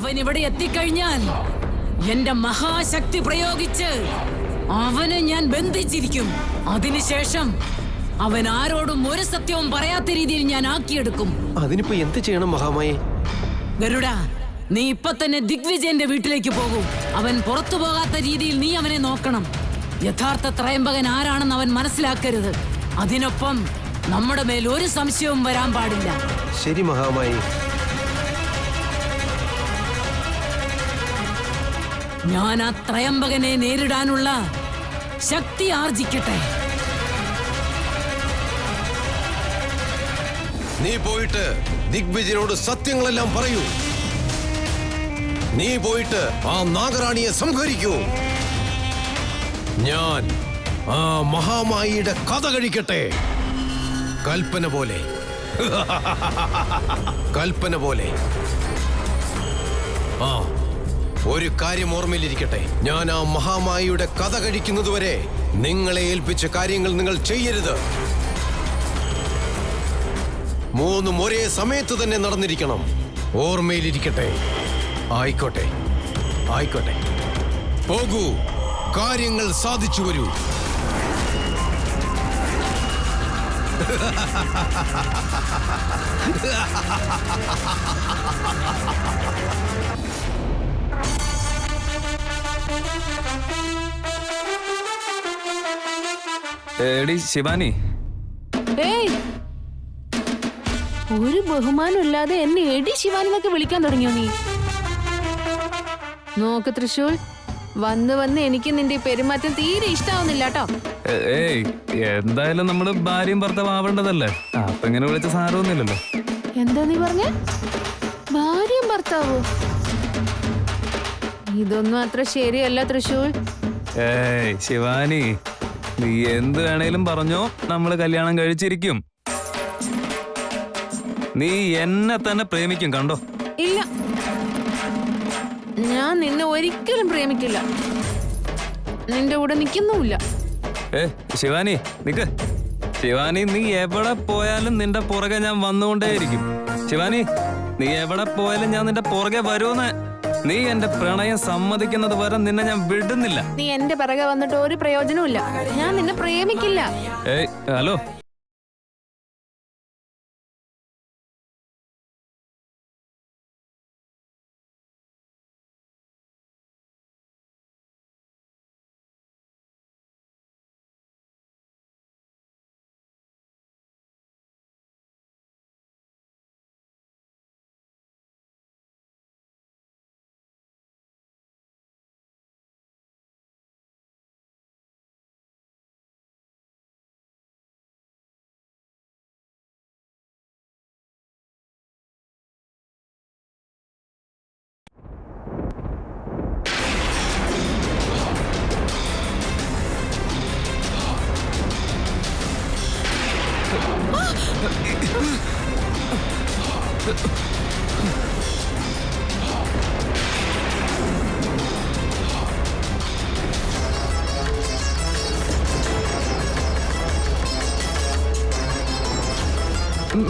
അവൻ ഇവിടെ എത്തിക്കഴിഞ്ഞാൽ എന്റെ മഹാശക്തി പ്രയോഗിച്ച് അവനെ ഞാൻ ബന്ധിച്ചിരിക്കും. അതിനുശേഷം അവൻ ആരോടും ഒരു സത്യവും പറയാത്ത രീതിയിൽ ഞാൻ ആക്കിയെടുക്കും. അതിനിപ്പോ എന്ത് ചെയ്യണം മഹാമായേ? ഗരുഡ, നീ ഇപ്പൊ തന്നെ ദിഗ്വിജയന്റെ വീട്ടിലേക്ക് പോകൂ. അവൻ പുറത്തു പോകാത്ത രീതിയിൽ നീ അവനെ നോക്കണം. യഥാർത്ഥ ത്രയംബകൻ ആരാണെന്ന് അവൻ മനസ്സിലാക്കരുത്. അതിനൊപ്പം നമ്മുടെ മേൽ ഒരു സംശയവും വരാൻ പാടില്ല. ശരി മഹാമായേ. ഞാൻ ആ ത്രയംബകനെ നേരിടാനുള്ള ശക്തി ആർജിക്കട്ടെ. നീ പോയിട്ട് ദിഗ്വിജയനോട് സത്യങ്ങളെല്ലാം പറയൂ. നീ പോയിട്ട് ആ നാഗറാണിയെ സംഹരിക്കൂ. ഞാൻ ആ മഹാമായിയുടെ കഥ കഴിക്കട്ടെ. കൽപ്പന പോലെ. കൽപ്പന പോലെ. ആ ഒരു കാര്യം ഓർമ്മയിലിരിക്കട്ടെ. ഞാൻ ആ മഹാമായിയുടെ കഥ കഴിക്കുന്നതുവരെ നിങ്ങളെ ഏൽപ്പിച്ച കാര്യങ്ങൾ നിങ്ങൾ ചെയ്യരുത്. മൂന്നും ഒരേ സമയത്ത് തന്നെ നടന്നിരിക്കണം. ഓർമ്മയിലിരിക്കട്ടെ. ആയിക്കോട്ടെ, ആയിക്കോട്ടെ. പോകൂ, കാര്യങ്ങൾ സാധിച്ചു വരൂ. എടി ശിവാനി, ഒരു ബഹുമാനം ഇല്ലാതെ എന്നെ എടി ശിവാനി എന്നൊക്കെ വിളിക്കാൻ തുടങ്ങിയോ നീ? നോക്ക് തൃശൂൽ, വന്ന് വന്ന് എനിക്ക് നിന്റെ പെരുമാറ്റം തീരെ ഇഷ്ടാവുന്നില്ല കേട്ടോ. ഏയ് എന്തായാലും നമ്മള് ഭാര്യയും ഭർത്താവ് ആവേണ്ടതല്ലേ. അപ്പൊ ഇങ്ങനെ വിളിച്ച സാരമൊന്നുമില്ലല്ലോ. എന്താ നീ പറഞ്ഞ? ഭാര്യയും ഭർത്താവോ? ഇതൊന്നും അത്ര ശരിയല്ല തൃശൂൽ. ഏയ് ശിവാനി, നീ എന്ത് വേണേലും പറഞ്ഞോ, നമ്മള് കല്യാണം കഴിച്ചിരിക്കും. നീ എന്നെ തന്നെ പ്രേമിക്കും, കണ്ടോ? ഇല്ല, ഞാൻ നിന്നെ ഒരിക്കലും പ്രേമിക്കില്ല. നിന്റെ കൂടെ നിൽക്കുന്നുമില്ല. ശിവാനി നിക്ക്. ശിവാനി, നീ എവിടെ പോയാലും നിന്റെ പുറകെ ഞാൻ വന്നുകൊണ്ടേയിരിക്കും. ശിവാനി, നീ എവിടെ പോയാലും ഞാൻ നിന്റെ പുറകെ വരുമെന്ന്. നീ എന്റെ പ്രണയം സമ്മതിക്കുന്നത് വരെ നിന്നെ ഞാൻ വിടുന്നില്ല. നീ എന്റെ പിറകെ വന്നിട്ട് ഒരു പ്രയോജനവും ഇല്ല. ഞാൻ നിന്നെ പ്രേമിക്കില്ല. ഏയ് ഹലോ,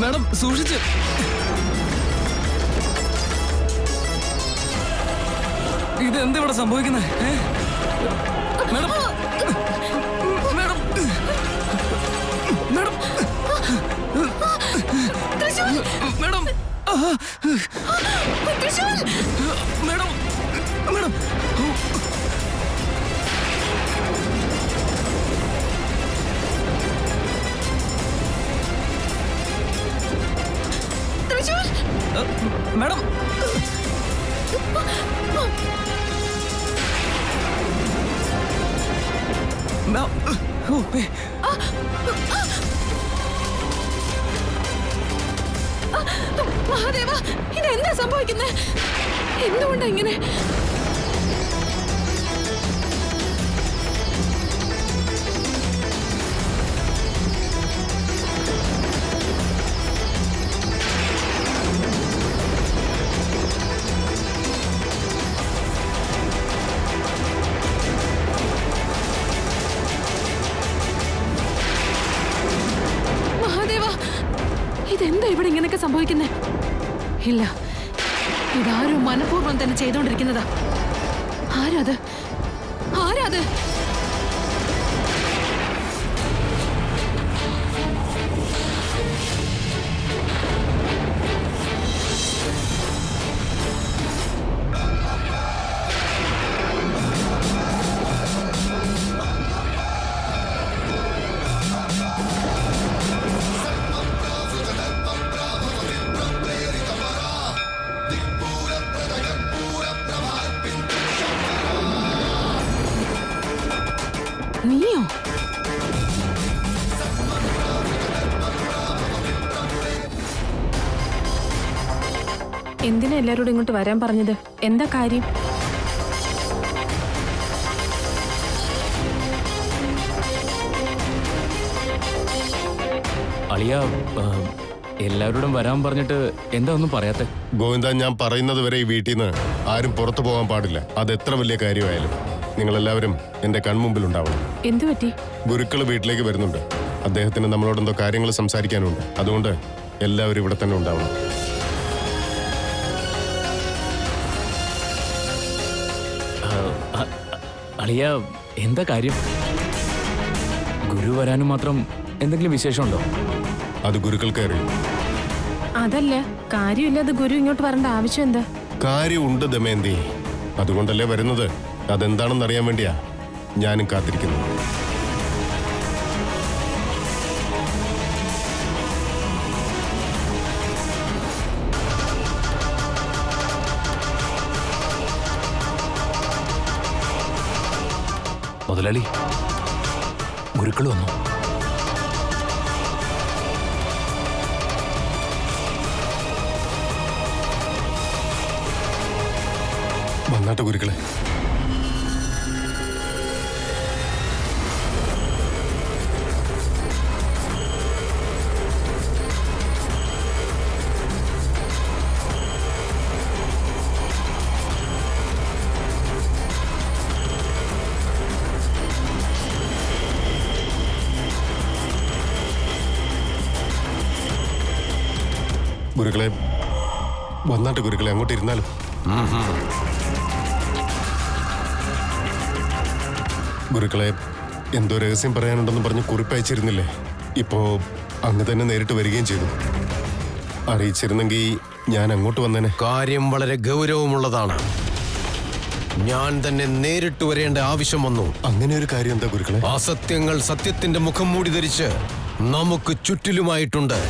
മാഡം സൂക്ഷിച്ച്. ഇതെന്തിവിടെ സംഭവിക്കുന്നത്? Madam, madam, madam, madam, madam, madam. Madam, Mahadeva, ഇതെന്താ സംഭവിക്കുന്നത്? എന്തുകൊണ്ടാ ഇങ്ങനെ? ഇതെന്താ ഇവിടെ ഇങ്ങനെയൊക്കെ സംഭവിക്കുന്നേ? ഇല്ല, ഇതാരും മനഃപൂർവ്വം മനഃപൂർവ്വം തന്നെ ചെയ്തോണ്ടിരിക്കുന്നതാ. ആരാത്? ആരാത്? നീയോ? എന്തിനാ എല്ലാരോടും ഇങ്ങോട്ട് വരാൻ പറഞ്ഞത്? എന്താ കാര്യം? അളിയ, എല്ലാവരോടും വരാൻ പറഞ്ഞിട്ട് എന്താ ഒന്നും പറയാത്ത? ഗോവിന്ദ, ഞാൻ പറയുന്നത് വരെ ഈ വീട്ടിൽ നിന്ന് ആരും പുറത്തു പോകാൻ പാടില്ല. അത് എത്ര വലിയ കാര്യമായാലും നിങ്ങളെല്ലാവരും എന്റെ കൺമുമ്പിൽ ഉണ്ടാവണം. എന്തു പറ്റി? ഗുരുക്കൾ വീട്ടിലേക്ക് വരുന്നുണ്ട്. അദ്ദേഹത്തിന് നമ്മളോട് എന്തോ കാര്യങ്ങൾ സംസാരിക്കാനുണ്ട്. അതുകൊണ്ട് എല്ലാവരും ഇവിടെ തന്നെ ഉണ്ടാവണം. അളിയ, എന്താ കാര്യം? ഗുരു വരാനും മാത്രം എന്തെങ്കിലും വിശേഷമുണ്ടോ? അത് ഗുരുക്കൾക്ക് അറിയും. അതല്ല, കാര്യമില്ലാതെ ഗുരു ഇങ്ങോട്ട് വരേണ്ട ആവശ്യം എന്താ? കാര്യമുണ്ട് ദമയന്തി, അതുകൊണ്ടല്ലേ വരുന്നത്. അതെന്താണെന്ന് അറിയാൻ വേണ്ടിയാ ഞാനും കാത്തിരിക്കുന്നു. മുതലാളി, ഗുരുക്കൾ വന്നു. വന്നാട്ടെ ഗുരുക്കളെ. ഗുരുക്കളെ, വന്നാട്ടെ ഗുരുക്കളെ, അങ്ങോട്ട് ഇരുന്നാലും. ഗുരുക്കളെ, എന്തോ രഹസ്യം പറയാനുണ്ടെന്ന് പറഞ്ഞ് കുറിപ്പയച്ചിരുന്നില്ലേ? ഇപ്പോ അങ്ങ് തന്നെ നേരിട്ട് വരികയും ചെയ്തു. അറിയിച്ചിരുന്നെങ്കിൽ ഞാൻ അങ്ങോട്ട് വന്നേനെ. കാര്യം വളരെ ഗൗരവമുള്ളതാണ്. ഞാൻ തന്നെ നേരിട്ട് വരേണ്ട ആവശ്യം വന്നു. അങ്ങനെ ഒരു കാര്യം എന്താ ഗുരുക്കളെ? അസത്യങ്ങൾ സത്യത്തിന്റെ മുഖം മൂടി ധരിച്ച് നമുക്ക് ചുറ്റിലുമായിട്ടുണ്ട്.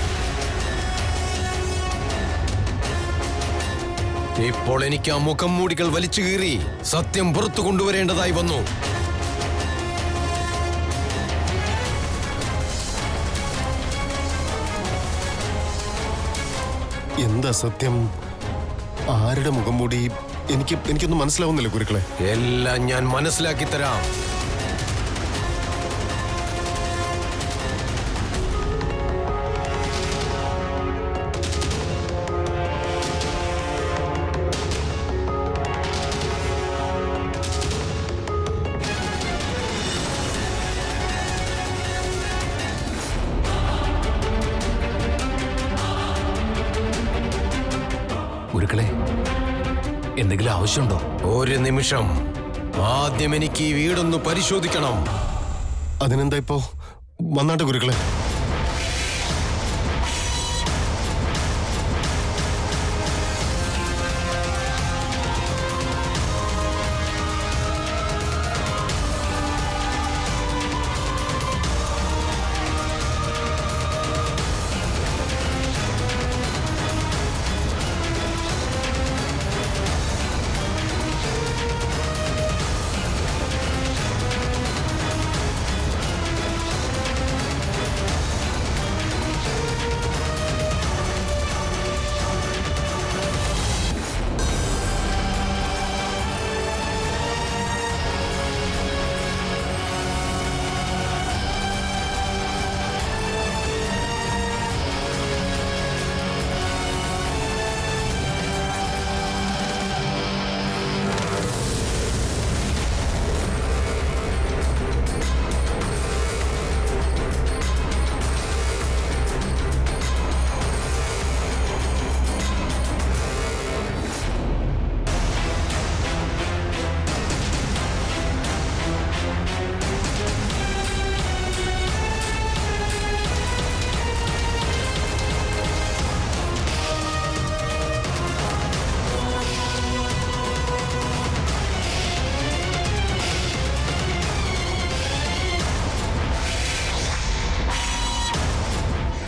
ഇപ്പോൾ എനിക്ക് ആ മുഖം മൂടികൾ വലിച്ചു കീറി സത്യം പുറത്തു കൊണ്ടുവരേണ്ടതായി വന്നു. എന്താ സത്യം? ആരുടെ മുഖം മൂടി? എനിക്കൊന്നും മനസ്സിലാവുന്നില്ല ഗുരുക്കളെ. എല്ലാം ഞാൻ മനസ്സിലാക്കി തരാം. ഗുരുക്കളെ, എന്തെങ്കിലും ആവശ്യമുണ്ടോ? ഒരു നിമിഷം. ആദ്യം എനിക്ക് ഈ വീടൊന്ന് പരിശോധിക്കണം. അതിനെന്താ ഇപ്പോ? വന്നാട്ടെ ഗുരുക്കളെ.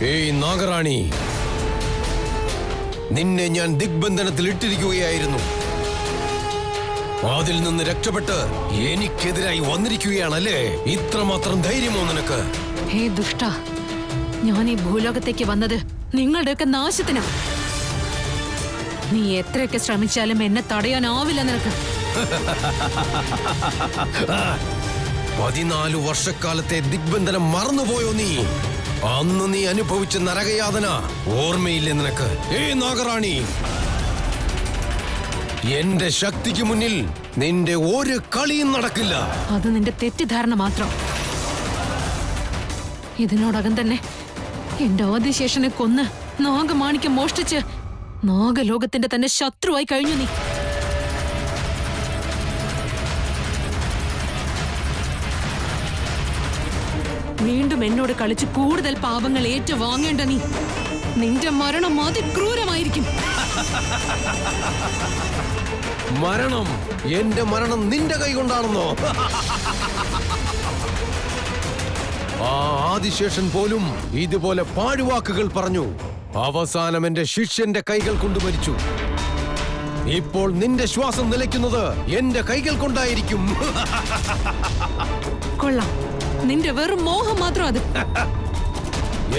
ഏയ് നാഗറാണി, നിന്നെ ഞാൻ ദിഗ്ബന്ധനത്തിൽ ഇട്ടിരിക്കുകയായിരുന്നു. അതിൽ നിന്ന് രക്ഷപ്പെട്ട് എനിക്കെതിരായി വന്നിരിക്കുകയാണല്ലേ? ഇത്രമാത്രം ധൈര്യമോ നിനക്ക്? ഹേ ദുഷ്ട, ഞാൻ ഈ ഭൂലോകത്തേക്ക് വന്നത് നിങ്ങളുടെയൊക്കെ നാശത്തിനാ. നീ എത്രയൊക്കെ ശ്രമിച്ചാലും എന്നെ തടയാനാവില്ല നിനക്ക്. 14 വർഷക്കാലത്തെ ദിഗ്ബന്ധനം മറന്നുപോയോ നീ? അന്ന് നീ അനുഭവിച്ച നരകയാതന ഓർമ്മയില്ലേ നിനക്ക്? ഏയ് നാഗറാണി, എന്റെ ശക്തിക്ക് മുന്നിൽ നിന്റെ ഒരു കളിയും നടക്കില്ല. അത് നിന്റെ തെറ്റിദ്ധാരണ മാത്രം. ഇതിനോടകം തന്നെ എന്റെ ആദിശേഷനെ കൊന്ന് നാഗമാണിക്യം മോഷ്ടിച്ച് നാഗലോകത്തിന്റെ തന്നെ ശത്രുവായി കഴിഞ്ഞു നീ. വീണ്ടും എന്നോട് കളിച്ച് കൂടുതൽ പാപങ്ങൾ ഏറ്റുവാങ്ങേണ്ട നീ. നിന്റെ മരണം അതിക്രൂരമായിരിക്കും. മരണം? എന്റെ മരണം നിന്റെ കൈ കൊണ്ടാണെന്നോ? ആ ആദിശേഷൻ പോലും ഇതുപോലെ പാഴ്വാക്കുകൾ പറഞ്ഞു. അവസാനം എന്റെ ശിഷ്യന്റെ കൈകൾ കൊണ്ട് മരിച്ചു. ഇപ്പോൾ നിന്റെ ശ്വാസം നിലയ്ക്കുന്നത് എന്റെ കൈകൾ കൊണ്ടായിരിക്കും. കൊള്ളാം, നിന്റെ വെറും മോഹം മാത്രം അത്.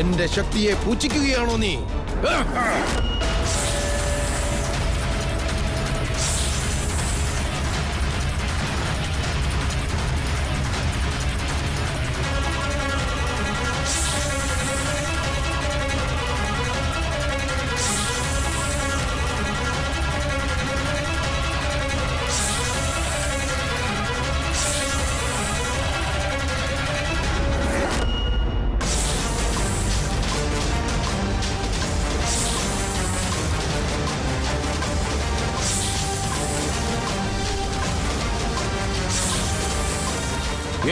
എന്റെ ശക്തിയെ പൂച്ഛിക്കുകയാണോ നീ?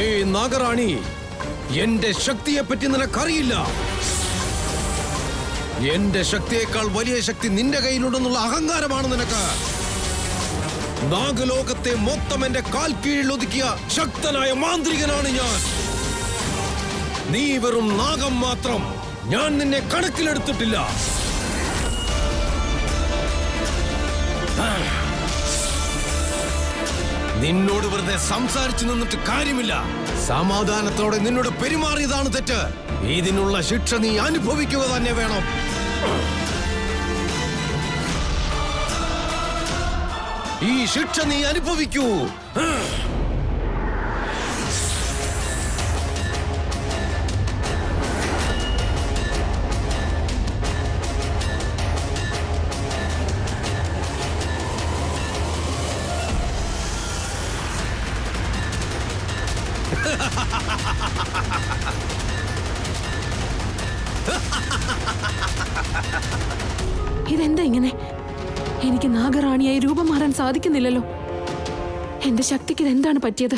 ഏയ് നാഗറാണി, എന്റെ ശക്തിയെപ്പറ്റി നിനക്കറിയില്ല. എന്റെ ശക്തിയേക്കാൾ വലിയ ശക്തി നിന്റെ കയ്യിലുണ്ടെന്നുള്ള അഹങ്കാരമാണ് നിനക്ക്. നാഗലോകത്തെ മൊത്തം എന്റെ കാൽ കീഴിൽ ഒതുക്കിയ ശക്തനായ മാന്ത്രികനാണ് ഞാൻ. നീ വെറും നാഗം മാത്രം. ഞാൻ നിന്നെ കണക്കിലെടുത്തിട്ടില്ല. നിന്നോട് വെറുതെ സംസാരിച്ചു നിന്നിട്ട് കാര്യമില്ല. സമാധാനത്തോടെ നിന്നോട് പെരുമാറിയതാണ് തെറ്റ്. ഇതിനുള്ള ശിക്ഷ നീ അനുഭവിക്കുക തന്നെ വേണം. ഈ ശിക്ഷ നീ അനുഭവിക്കൂ. ഇതെന്താ ഇങ്ങനെ? എനിക്ക് നാഗറാണിയായി രൂപം മാറാൻ സാധിക്കുന്നില്ലല്ലോ. എന്റെ ശക്തിക്ക് ഇതെന്താണ് പറ്റിയത്?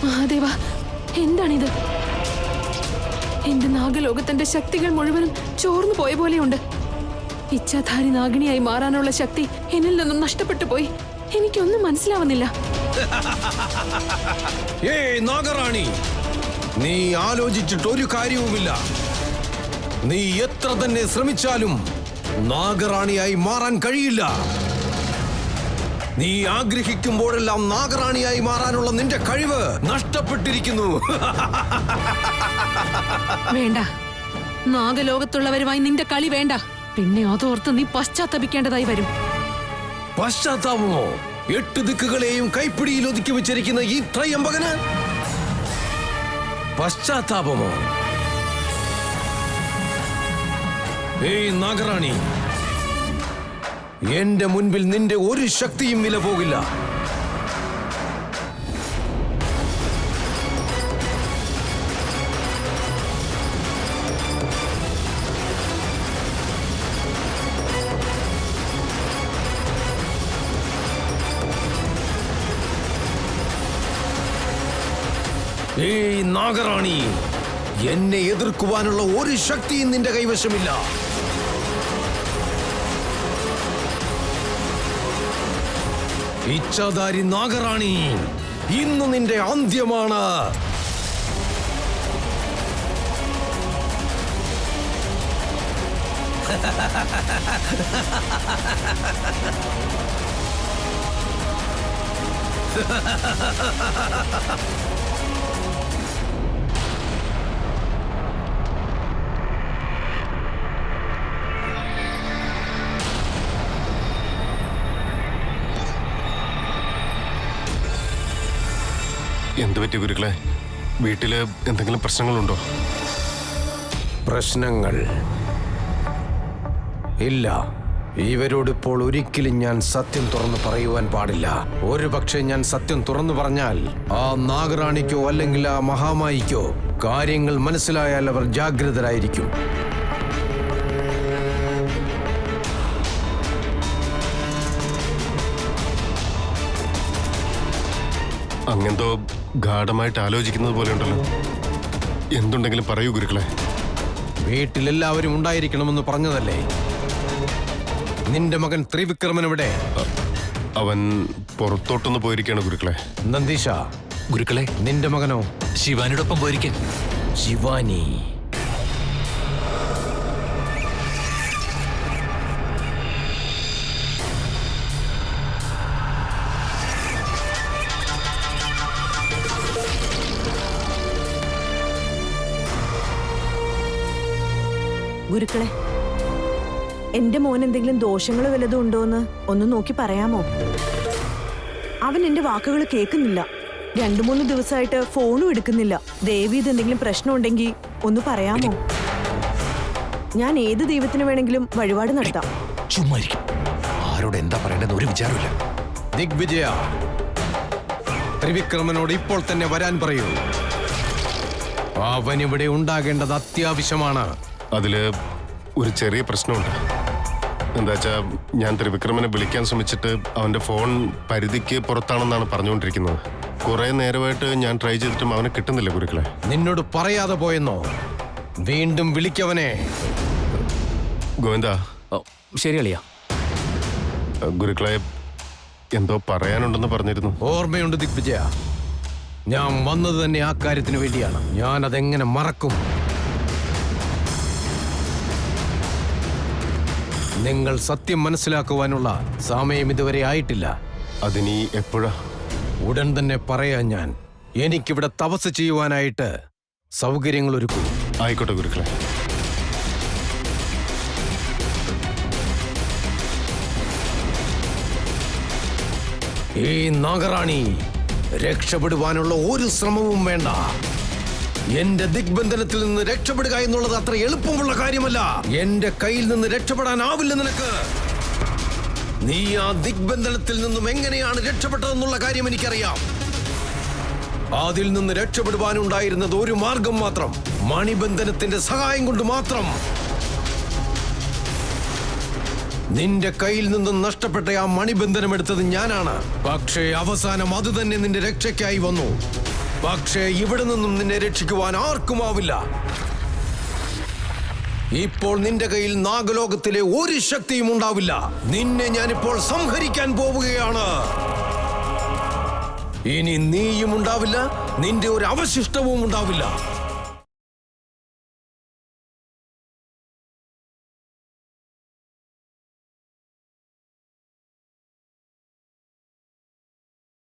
മഹാദേവ, എന്താണിത്? എന്റെ നാഗലോകത്തിന്റെ ശക്തികൾ മുഴുവനും ചോർന്നു പോയ പോലെയുണ്ട്. ഇച്ഛാധാരി നാഗിണിയായി മാറാനുള്ള ശക്തി എന്നിൽ നിന്നും നഷ്ടപ്പെട്ടു പോയി. എനിക്കൊന്നും മനസ്സിലാവുന്നില്ല. ഏയ് നാഗറാണി, നീ ആലോചിച്ചിട്ട് ഒരു കാര്യവുമില്ല. നീ എത്ര തന്നെ ശ്രമിച്ചാലും നാഗറാണിയായി മാറാൻ കഴിയില്ല. നീ ആഗ്രഹിക്കുമ്പോഴെല്ലാം നാഗറാണിയായി മാറാനുള്ള നിന്റെ കഴിവ് നഷ്ടപ്പെട്ടിരിക്കുന്നു. വേണ്ട, നാഗലോകത്തുള്ളവരുമായി നിന്റെ കളി വേണ്ട. പിന്നെ അതോർത്ത് നീ പശ്ചാത്തപിക്കേണ്ടതായി വരും. പശ്ചാത്താപമോ? 8 ദിക്കുകളെയും കൈപ്പിടിയിൽ ഒതുക്കി വെച്ചിരിക്കുന്ന ഈ ത്രയംബകന് പശ്ചാത്താപമോ? ഏയ് നാഗറാണി, എന്റെ മുൻപിൽ നിന്റെ ഒരു ശക്തിയും വില പോകില്ല. ഏയ് നാഗറാണി, എന്നെ എതിർക്കുവാനുള്ള ഒരു ശക്തിയും നിന്റെ കൈവശമില്ല. ഇച്ഛാധാരി നാഗറാണി, ഇന്ന് നിന്റെ അന്ത്യമാണ്. എന്തു പറ്റി ഗുരുക്കളെ? വീട്ടില് എന്തെങ്കിലും പ്രശ്നങ്ങളുണ്ടോ? പ്രശ്നങ്ങൾ ഇല്ല. ഇവരോടിപ്പോൾ ഒരിക്കലും ഞാൻ സത്യം തുറന്നു പറയുവാൻ പാടില്ല. ഒരു പക്ഷേ ഞാൻ സത്യം തുറന്നു പറഞ്ഞാൽ ആ നാഗറാണിക്കോ അല്ലെങ്കിൽ ആ മഹാമായിക്കോ കാര്യങ്ങൾ മനസ്സിലായാൽ അവർ ജാഗ്രതരായിരിക്കും. അങ്ങെന്തോ ഗാഢമായിട്ട് ആലോചിക്കുന്നത് പോലെ ഉണ്ടല്ലോ. എന്തുണ്ടെങ്കിലും പറയൂ ഗുരുക്കളെ. വീട്ടിലെല്ലാവരും ഉണ്ടായിരിക്കണമെന്ന് പറഞ്ഞതല്ലേ? നിന്റെ മകൻ ത്രിവിക്രമൻ എവിടെ? അവൻ പുറത്തോട്ടൊന്ന് പോയിരിക്കുകയാണ് ഗുരുക്കളെ. നന്ദീഷ, ഗുരുക്കളെ, നിന്റെ മകനോ? ശിവാനിയോടൊപ്പം പോയിരിക്കാൻ. ശിവാനി. ഗുരുക്കളെ, എന്റെ മോൻ എന്തെങ്കിലും ദോഷങ്ങൾ വല്ലതും ഉണ്ടോന്ന് ഒന്ന് നോക്കി പറയാമോ? അവൻ എന്റെ വാക്കുകൾ കേൾക്കുന്നില്ല. 2-3 ദിവസമായിട്ട് ഫോണും എടുക്കുന്നില്ല. ദേവി ഇത് എന്തെങ്കിലും പ്രശ്നം ഉണ്ടെങ്കിൽ ഒന്ന് പറയാമോ? ഞാൻ ഏത് ദൈവത്തിന് വേണമെങ്കിലും വഴിപാട് നടത്താം. ചുമ്മാ ഇരിക്കും. ആരോട് എന്താ പറയേണ്ടത് ഒരു വിചാരമില്ല. ദിഗ്വിജയ, ത്രിവിക്രമനോട് ഇപ്പോൾ തന്നെ വരാൻ പറയൂ. അവൻ ഇവിടെ ഉണ്ടാകേണ്ടത് അത്യാവശ്യമാണ്. അതില് ഒരു ചെറിയ പ്രശ്നമുണ്ട്. എന്താച്ചാ, ഞാൻ ത്രിവിക്രമനെ വിളിക്കാൻ ശ്രമിച്ചിട്ട് അവന്റെ ഫോൺ പരിധിക്ക് പുറത്താണെന്നാണ് പറഞ്ഞുകൊണ്ടിരിക്കുന്നത്. കുറെ നേരമായിട്ട് ഞാൻ ട്രൈ ചെയ്തിട്ടും അവനെ കിട്ടുന്നില്ല ഗുരുക്കളെ. നിന്നോട് പറയാതെ പോയെന്നോ? വീണ്ടും വിളിക്കവനെ. ഗോവിന്ദ. ശരി അളിയ. ഗുരുക്കളെ, എന്തോ പറയാനുണ്ടെന്ന് പറഞ്ഞിരുന്നു. ഓർമ്മയുണ്ട് ദിഗ്വിജയ. ഞാൻ വന്നത് തന്നെ ആ കാര്യത്തിന് വേണ്ടിയാണ്. ഞാൻ അതെങ്ങനെ മറക്കും? നിങ്ങൾ സത്യം മനസ്സിലാക്കുവാനുള്ള സമയം ഇതുവരെ ആയിട്ടില്ല. അതിനി എപ്പോഴാ? ഉടൻ തന്നെ പറയാൻ. ഞാൻ എനിക്കിവിടെ തപസ് ചെയ്യുവാനായിട്ട് സൗകര്യങ്ങൾ ഒരുക്കും. ആയിക്കോട്ടെ ഗുരുക്കളെ. ഈ നാഗറാണി രക്ഷപ്പെടുവാനുള്ള ഒരു ശ്രമവും വേണ്ട. എന്റെ ദിഗ്ബന്ധനത്തിൽ നിന്ന് രക്ഷപ്പെടുക എന്നുള്ളത് അത്ര എളുപ്പമുള്ള കാര്യമല്ല. എന്റെ കയ്യിൽ നിന്ന് രക്ഷപ്പെടാനാവില്ല നിനക്ക്. നീ ആ ദിഗ്ബന്ധനത്തിൽ നിന്നും എങ്ങനെയാണ് രക്ഷപ്പെട്ടതെന്നുള്ള കാര്യം എനിക്കറിയാം. അതിൽ നിന്ന് രക്ഷപ്പെടുവാനുണ്ടായിരുന്നത് ഒരു മാർഗം മാത്രം, മണിബന്ധനത്തിന്റെ സഹായം കൊണ്ട് മാത്രം. നിന്റെ കയ്യിൽ നിന്നും നഷ്ടപ്പെട്ട ആ മണിബന്ധനം എടുത്തത് ഞാനാണ്. പക്ഷേ അവസാനം അത് തന്നെ നിന്റെ രക്ഷയ്ക്കായി വന്നു. പക്ഷേ ഇവിടെ നിന്നും നിന്നെ രക്ഷിക്കുവാൻ ആർക്കുമാവില്ല. ഇപ്പോൾ നിന്റെ കയ്യിൽ നാഗലോകത്തിലെ ഒരു ശക്തിയും ഉണ്ടാവില്ല. നിന്നെ ഞാനിപ്പോൾ സംഹരിക്കാൻ പോവുകയാണ്. ഇനി നീയും ഉണ്ടാവില്ല, നിന്റെ ഒരു അവശിഷ്ടവും ഉണ്ടാവില്ല.